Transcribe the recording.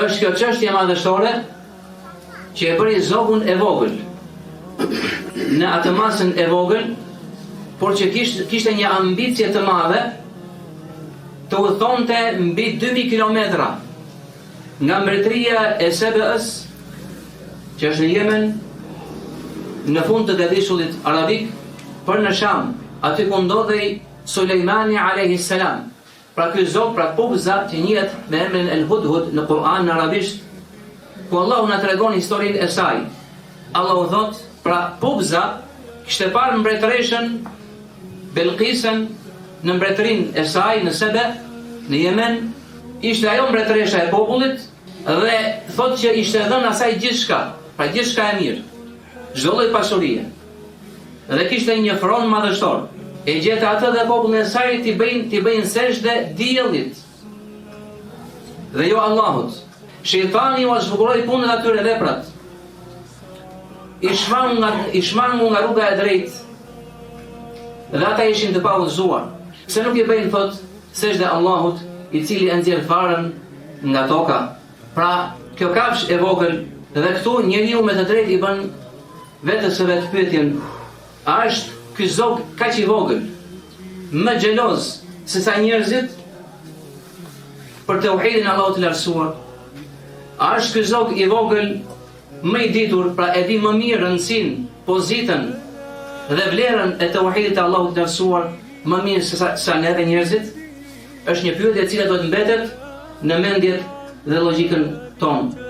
është kjo çështje madhështore që e bëri zogun e vogël në atë masën e vogël, por që kishte një ambicie të madhe të udhëtonte mbi 2000 kilometra nga mbretëria e Sebes, që është në Yemen, në fund të Dedishullit arabik, për në Sham, aty ku ndodhej Sulejmani alayhis salam. Pra ky zog, pra Pubza, që njihet me emrin El Hudhud në Kur'an në arabisht, ku Allahu na tregon historinë e saj. Allahu thot, pra Pubza kishte parë mbretëreshën Belqisen në mbretërinë e saj në Sebe, në Yemen, ishte ajo mbretëresha e popullit dhe thot që ishte dhënë asaj gjithçka, pra gjithçka e mirë, çdo lloj pasurie. Dhe kishte një fron madhështor. E gjeta atë dhe popullin e saj t'i bëjnë sejdë diellit dhe jo Allahut. Shejtani u zhvoguroi punën atyre veprat. I shmangu nga rruga e drejtë. Dhe ata ishin të paudhëzuar. Se nuk i bëjnë thot sejdë Allahut, i cili e nxjerr farën nga toka. Pra, kjo kafsh e vogël, dhe këtu njeriu me të drejtë i bën vetes së vet pyetjen: a është ky zog kaq i vogël më xheloz se sa njerëzit për tauhidin Allahut të lartësuar? A është ky zog i vogël më i ditur, pra e di më mirë rëndësinë, pozitën dhe vlerën e tauhidit të Allahut të lartësuar më mirë se sa neve njerëzit? Është një pyetje e cila do të mbetet në mendjet dhe logjikën tonë.